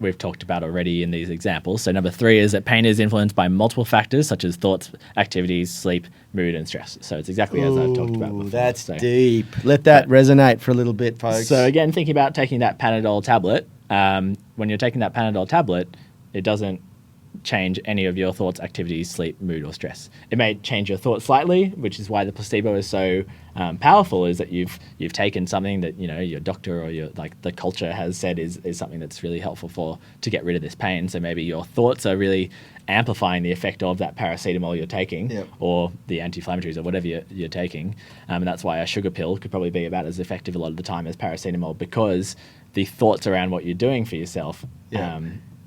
B: we've talked about already in these examples. So number 3 is that pain is influenced by multiple factors such as thoughts, activities, sleep, mood, and stress. So it's exactly as I've talked about before.
A: That's deep. Let that resonate for a little bit, folks.
B: So again, thinking about taking that Panadol tablet, when you're taking that Panadol tablet, it doesn't change any of your thoughts, activities, sleep, mood, or stress. It may change your thoughts slightly, which is why the placebo is so powerful, is that you've taken something that your doctor or the culture has said is something that's really helpful to get rid of this pain. So maybe your thoughts are really amplifying the effect of that paracetamol you're taking, or the anti-inflammatories or whatever you're taking, and that's why a sugar pill could probably be about as effective a lot of the time as paracetamol, because the thoughts around what you're doing for yourself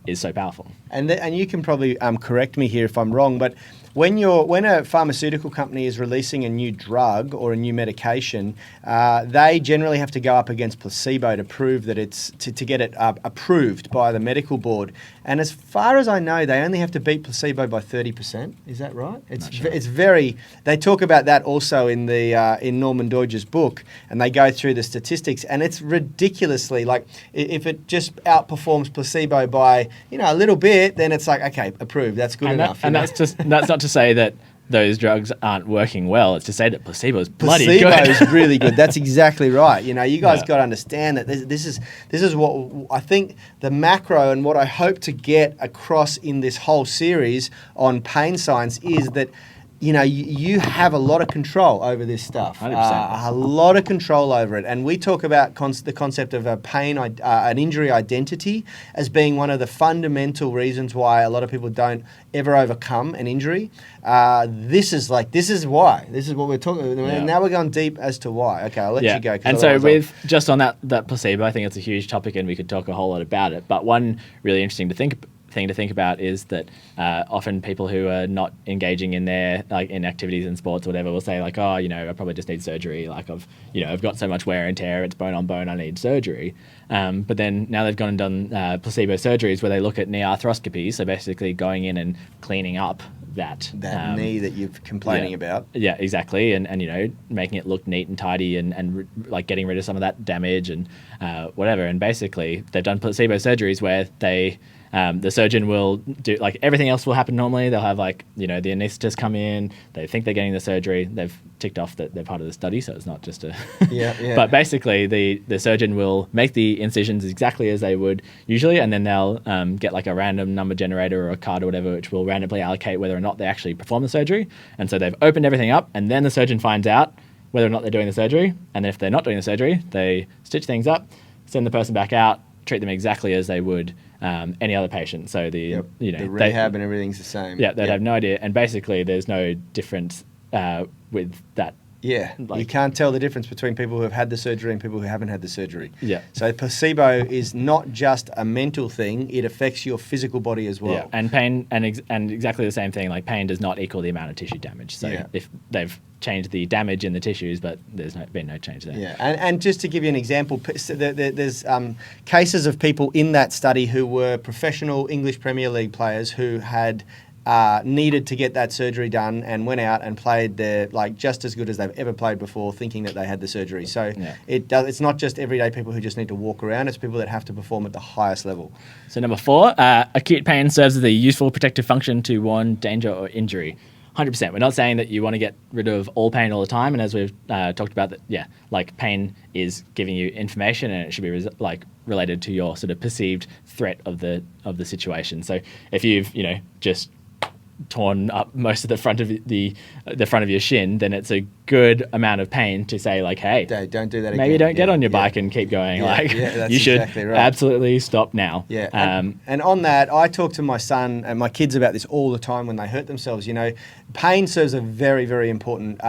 B: is so powerful.
A: And you can probably correct me here if I'm wrong, but when a pharmaceutical company is releasing a new drug or a new medication, they generally have to go up against placebo to prove that it's to get it approved by the medical board. And as far as I know, they only have to beat placebo by 30%. Is that right? It's very. They talk about that also in in Norman Doidge's book, and they go through the statistics, and it's ridiculously like if it just outperforms placebo by a little bit, then it's like, okay, approved. That's good enough.
B: That's not to say that those drugs aren't working well. It's to say that placebo is bloody good.
A: Placebo is really good. That's exactly right. You guys got to understand that this is what I think the macro and what I hope to get across in this whole series on pain science is that you have a lot of control over this stuff.
B: 100%.
A: A lot of control over it. And we talk about the concept of an injury identity as being one of the fundamental reasons why a lot of people don't ever overcome an injury. This is why. This is what we're talking about. Yeah. Now we're going deep as to why. Okay, I'll let you go.
B: And so just on that placebo, I think it's a huge topic and we could talk a whole lot about it. But one really interesting thing to think about is that often people who are not engaging in their in activities and sports or whatever will say like, oh, I probably just need surgery. Like I've got so much wear and tear, it's bone on bone, I need surgery. But then now they've gone and done placebo surgeries where they look at knee arthroscopy, so basically going in and cleaning up that
A: knee that you're complaining about.
B: Yeah, exactly, and making it look neat and tidy and like getting rid of some of that damage and whatever. And basically they've done placebo surgeries where the surgeon will do everything else will happen normally. They'll have the anaesthetist come in. They think they're getting the surgery. They've ticked off that they're part of the study, so it's not just a. Yeah. But basically, the surgeon will make the incisions exactly as they would usually, and then they'll get a random number generator or a card or whatever, which will randomly allocate whether or not they actually perform the surgery. And so they've opened everything up, and then the surgeon finds out, whether or not they're doing the surgery. And then if they're not doing the surgery, they stitch things up, send the person back out, treat them exactly as they would any other patient. So the
A: rehab and everything's the same.
B: Yeah, they'd have no idea. And basically, there's no difference with that.
A: Yeah, you can't tell the difference between people who have had the surgery and people who haven't had the surgery.
B: Yeah.
A: So placebo is not just a mental thing; it affects your physical body as well.
B: Yeah, and pain, and exactly the same thing. Like pain does not equal the amount of tissue damage. So if they've changed the damage in the tissues, but there's been no change there.
A: Yeah, and just to give you an example, there's cases of people in that study who were professional English Premier League players who had needed to get that surgery done and went out and played just as good as they've ever played before, thinking that they had the surgery. So it's not just everyday people who just need to walk around, it's people that have to perform at the highest level.
B: So number 4, acute pain serves as a useful protective function to warn danger or injury. 100%. We're not saying that you want to get rid of all pain all the time, and as we've talked about, that pain is giving you information, and it should be related to your sort of perceived threat of the situation. So if you've just torn up most of the front of the front of your shin, then it's a good amount of pain to say hey,
A: don't do that again.
B: Maybe don't get on your bike and keep going.
A: That's
B: you should
A: exactly right.
B: absolutely stop now.
A: Yeah, and on that, I talk to my son and my kids about this all the time when they hurt themselves. Pain serves a very, very important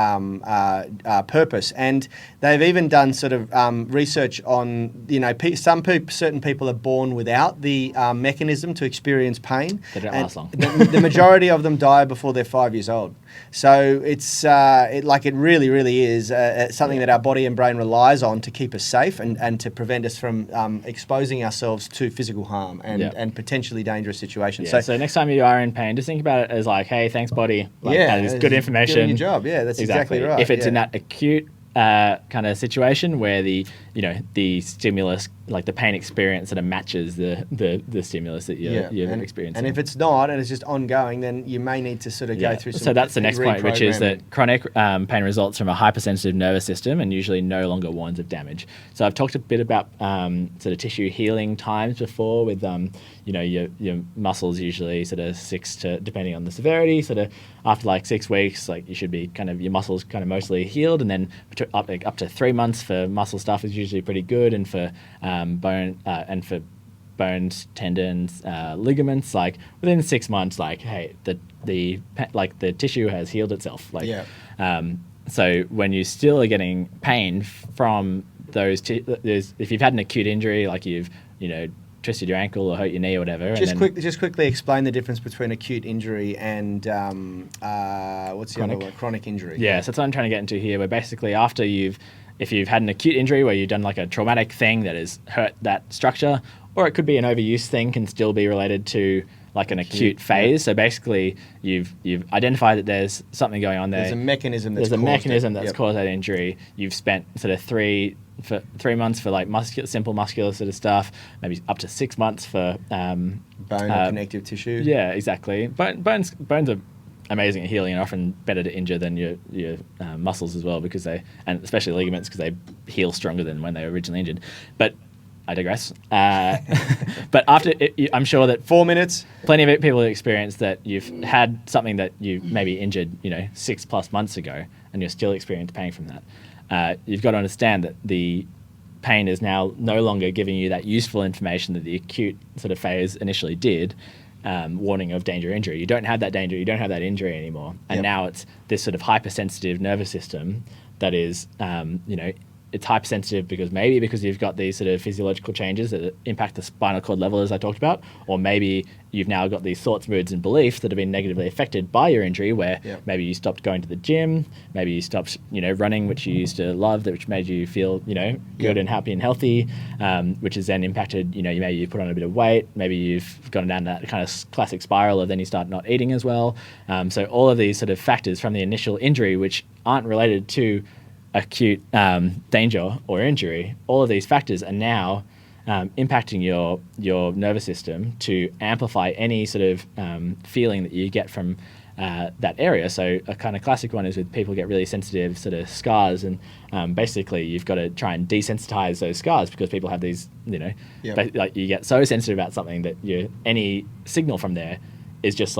A: purpose, and they've even done sort of research on certain people are born without the mechanism to experience pain.
B: They don't last long.
A: The majority of them die before they're 5 years old. So it's it really, really is something that our body and brain relies on to keep us safe and to prevent us from exposing ourselves to physical harm and potentially dangerous situations.
B: Yeah, so next time you are in pain, just think about it as hey, thanks, body. It's good information.
A: Doing your job. Yeah, that's exactly right.
B: If it's in that acute kind of situation where the stimulus, the pain experience, sort of matches the stimulus that you're experiencing.
A: And if it's not, and it's just ongoing, then you may need to sort of go through some.
B: So that's the next point, which is that chronic pain results from a hypersensitive nervous system and usually no longer warns of damage. So I've talked a bit about sort of tissue healing times before with your muscles usually sort of 6 to, depending on the severity, sort of after 6 weeks, you should be your muscles kind of mostly healed, and then up to 3 months for muscle stuff is usually pretty good, and for for bones, tendons, ligaments, within 6 months, hey, the tissue has healed itself. So when you still are getting pain from those, if you've had an acute injury, you've twisted your ankle or hurt your knee or whatever.
A: Just quickly explain the difference between acute injury and what's the other one? Chronic injury.
B: Yeah, so that's what I'm trying to get into here. Where basically if you've had an acute injury where you've done a traumatic thing that has hurt that structure, or it could be an overuse thing, can still be related to an acute phase. So basically, you've identified that there's something going on there.
A: There's a mechanism
B: that's caused that injury. You've spent sort of 3 months for simple muscular sort of stuff, maybe up to 6 months for
A: bone and connective tissue.
B: Yeah, exactly. Bones are amazing at healing and often better to injure than your muscles as well, because and especially ligaments, because they heal stronger than when they were originally injured. But I digress. But after, I'm sure that
A: 4 minutes,
B: plenty of people have experienced that you've had something that you maybe injured, 6+ months ago, and you're still experiencing pain from that. You've got to understand that the pain is now no longer giving you that useful information that the acute sort of phase initially did, warning of danger or injury. You don't have that danger, you don't have that injury anymore. And now it's this sort of hypersensitive nervous system that is, it's hypersensitive because you've got these sort of physiological changes that impact the spinal cord level, as I talked about, or maybe you've now got these thoughts, moods, and beliefs that have been negatively affected by your injury, where maybe you stopped going to the gym, maybe you stopped, running, which you used to love, which made you feel, good and happy and healthy, which has then impacted, maybe you put on a bit of weight, maybe you've gone down that kind of classic spiral of then you start not eating as well. So all of these sort of factors from the initial injury, which aren't related to acute danger or injury, all of these factors are now impacting your nervous system to amplify any sort of feeling that you get from that area. So a kind of classic one is with people get really sensitive sort of scars, and basically you've got to try and desensitize those scars, because people have these, you get so sensitive about something that any signal from there is just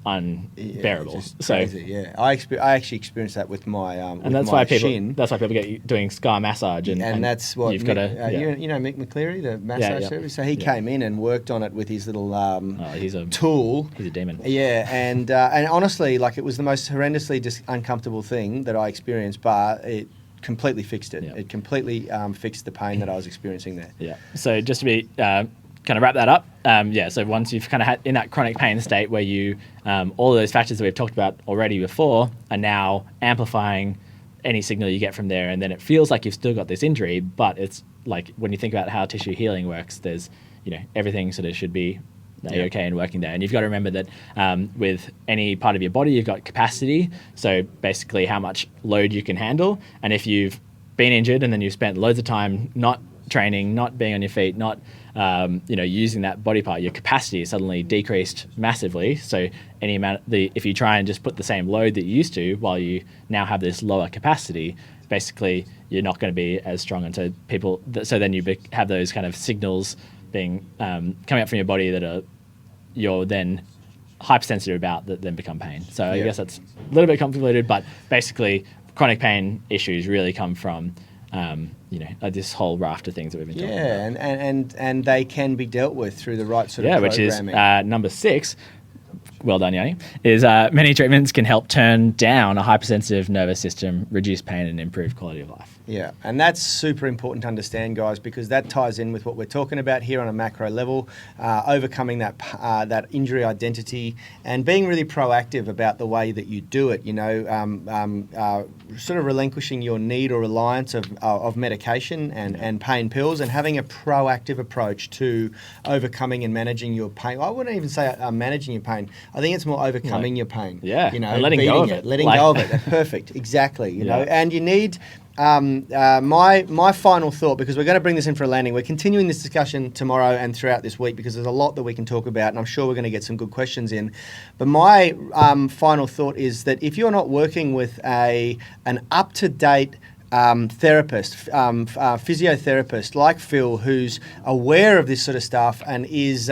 B: unbearable.
A: Just
B: So
A: crazy, yeah. I actually experienced that with my
B: and that's why people
A: shin.
B: get doing scar massage, and
A: that's what
B: you've
A: Mick,
B: got to
A: you know Mick McCleary, the massage therapist. So he came in and worked on it with his little tool.
B: He's a demon.
A: Yeah, and honestly, like, it was the most horrendously uncomfortable thing that I experienced, but it completely fixed it.
B: Yeah.
A: It completely fixed the pain that I was experiencing there.
B: Yeah. So just to be kind of wrap that up, so once you've kind of had in that chronic pain state where you, all of those factors that we've talked about already before are now amplifying any signal you get from there, and then it feels like you've still got this injury, but it's like when you think about how tissue healing works, there's, everything sort of should be okay and working there. And you've got to remember that with any part of your body, you've got capacity, so basically how much load you can handle. And if you've been injured and then you've spent loads of time not training, not being on your feet, not using that body part, your capacity is suddenly decreased massively. So if you try and just put the same load that you used to while you now have this lower capacity, basically you're not going to be as strong. And so then you have those kind of signals being coming up from your body that you're then hypersensitive about, that then become pain. So I guess that's a little bit convoluted, but basically chronic pain issues really come from this whole raft of things that we've been talking about.
A: And they can be dealt with through the right sort of programming.
B: Which is number 6. Well done, Yani. Is many treatments can help turn down a hypersensitive nervous system, reduce pain, and improve quality of life.
A: Yeah, and that's super important to understand, guys, because that ties in with what we're talking about here on a macro level, overcoming that injury identity and being really proactive about the way that you do it. Sort of relinquishing your need or reliance of medication and pain pills, and having a proactive approach to overcoming and managing your pain. I wouldn't even say managing your pain. I think it's more overcoming your pain.
B: Yeah, and letting go of it.
A: Letting go of it. Perfect. Exactly. You know, and you need. My final thought, because we're going to bring this in for a landing. We're continuing this discussion tomorrow and throughout this week because there's a lot that we can talk about, and I'm sure we're going to get some good questions in. But my final thought is that if you're not working with an up-to-date therapist, physiotherapist like Phil, who's aware of this sort of stuff and is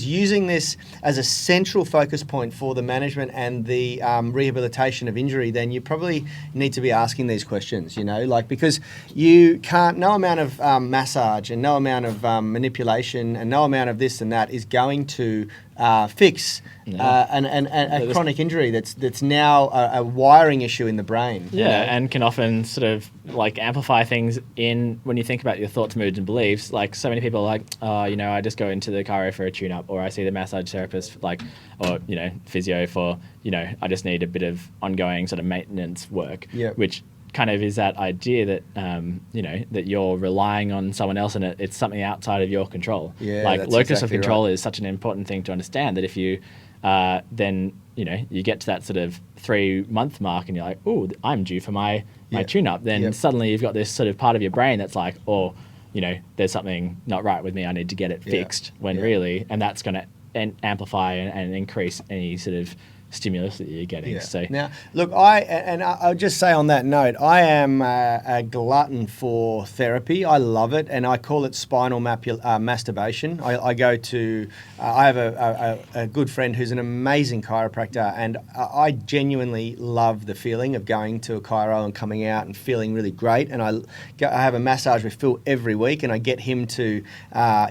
A: using this as a central focus point for the management and the rehabilitation of injury, then you probably need to be asking these questions, because you can't, no amount of massage and no amount of manipulation and no amount of this and that is going to fix a chronic injury that's now a wiring issue in the brain.
B: Yeah, and can often sort of like amplify things when you think about your thoughts, moods, and beliefs. Like so many people are like, I just go into the chiro for a tune-up, or I see the massage therapist, or physio for, I just need a bit of ongoing sort of maintenance work, which kind of is that idea that that you're relying on someone else and it's something outside of your control. Like locus of control is such an important thing to understand, that if you then you get to that sort of 3-month mark and you're like, oh, I'm due for my tune-up, then suddenly you've got this sort of part of your brain that's like, there's something not right with me, I need to get it fixed, when really, and that's going to amplify and increase any sort of stimulus that you're getting.
A: Yeah.
B: So
A: now, look, I'll just say on that note, I am a glutton for therapy. I love it, and I call it spinal masturbation. I go to, I have a good friend who's an amazing chiropractor, and I genuinely love the feeling of going to a chiro and coming out and feeling really great. And I have a massage with Phil every week, and I get him to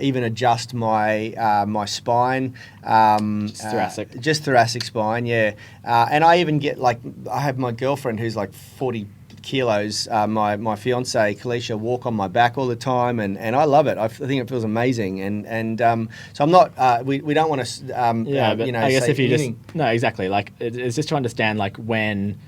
A: even adjust my spine.
B: Thoracic.
A: Just thoracic spine, yeah. And I even get, I have my girlfriend who's like 40 kilos, my fiance, Kalisha, walk on my back all the time, and I love it. I think it feels amazing. And so I'm not, we don't want to,
B: but I guess if you anything. No, exactly. Like, it's just to understand, when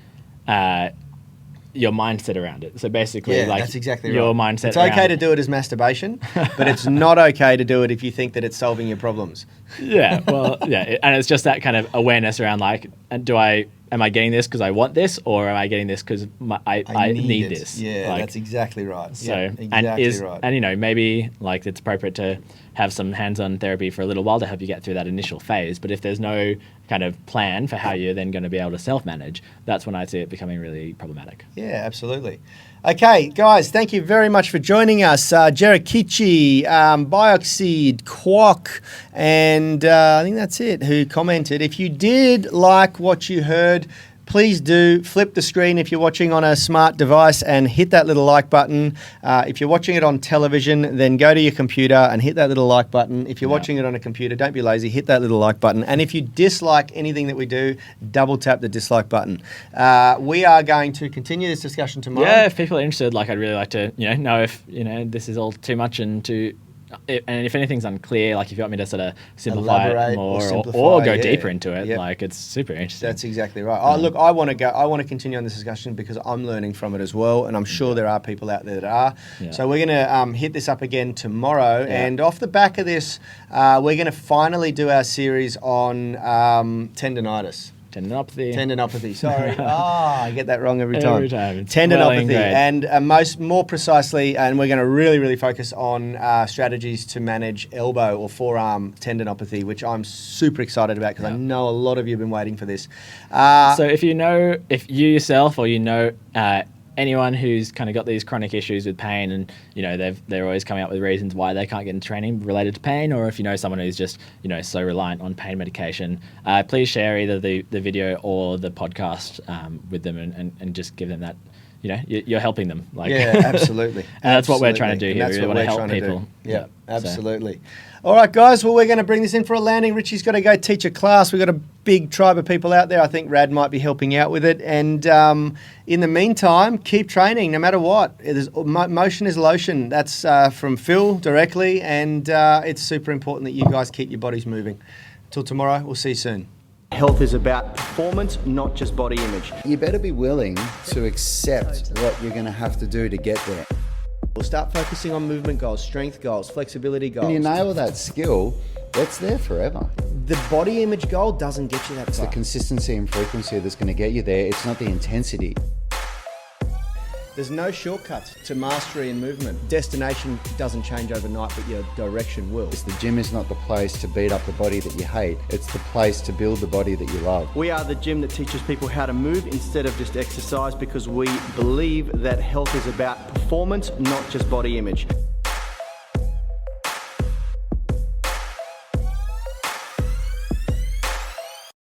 B: your mindset around it. So basically,
A: that's exactly
B: your
A: right.
B: mindset.
A: It's okay to do it as masturbation, but it's not okay to do it if you think that it's solving your problems.
B: And it's just that kind of awareness around am I getting this because I want this, or am I getting this because I need this?
A: Yeah, that's exactly right.
B: So
A: exactly right.
B: And maybe it's appropriate to have some hands-on therapy for a little while to help you get through that initial phase. But if there's no kind of plan for how you're then going to be able to self-manage, that's when I see it becoming really problematic.
A: Yeah, absolutely. Okay, guys, thank you very much for joining us. Jerikichi, Bioxide, Quok, and I think that's it, who commented. If you did like what you heard, please do flip the screen if you're watching on a smart device and hit that little like button. If you're watching it on television, then go to your computer and hit that little like button. If you're watching it on a computer, don't be lazy, hit that little like button. And if you dislike anything that we do, double tap the dislike button. We are going to continue this discussion tomorrow.
B: Yeah, if people are interested, like I'd really like to, know if, this is all too much and if anything's unclear, like if you want me to sort of simplify
A: Elaborate
B: it more
A: or
B: go deeper into it,
A: Yep.
B: like it's super interesting.
A: That's exactly right. Oh, look, I want to continue on this discussion because I'm learning from it as well, and I'm sure there are people out there that are.
B: Yeah.
A: So we're going to hit this up again tomorrow, and off the back of this, we're going to finally do our series on tendinitis.
B: Tendinopathy.
A: Sorry. I get that wrong every time.
B: It's
A: Tendinopathy. And more precisely, and we're going to really, really focus on strategies to manage elbow or forearm tendinopathy, which I'm super excited about because I know a lot of you have been waiting for this.
B: So if you yourself or anyone who's kind of got these chronic issues with pain and, they're always coming up with reasons why they can't get into training related to pain, or if you know someone who's just, so reliant on pain medication, please share either the video or the podcast with them and just give them that, you're helping them.
A: Absolutely.
B: And that's what we're trying to do here. We want to help people.
A: Yeah, absolutely. So. All right, guys. Well, we're going to bring this in for a landing. Richie's got to go teach a class. We've got a big tribe of people out there. I think Rad might be helping out with it. And in the meantime, keep training no matter what. Motion is lotion. That's from Phil directly. And it's super important that you guys keep your bodies moving. Until tomorrow, we'll see you soon. Health is about performance, not just body image.
C: You better be willing to accept what you're going to have to do to get there.
A: We'll start focusing on movement goals, strength goals, flexibility goals.
C: When you nail that skill, it's there forever.
A: The body image goal doesn't get you that
C: It's
A: far.
C: the consistency and frequency that's going to get you there. It's not the intensity.
A: There's no shortcuts to mastery and movement. Destination doesn't change overnight, but your direction will.
C: The gym is not the place to beat up the body that you hate. It's the place to build the body that you love.
A: We are the gym that teaches people how to move instead of just exercise because we believe that health is about performance, not just body image.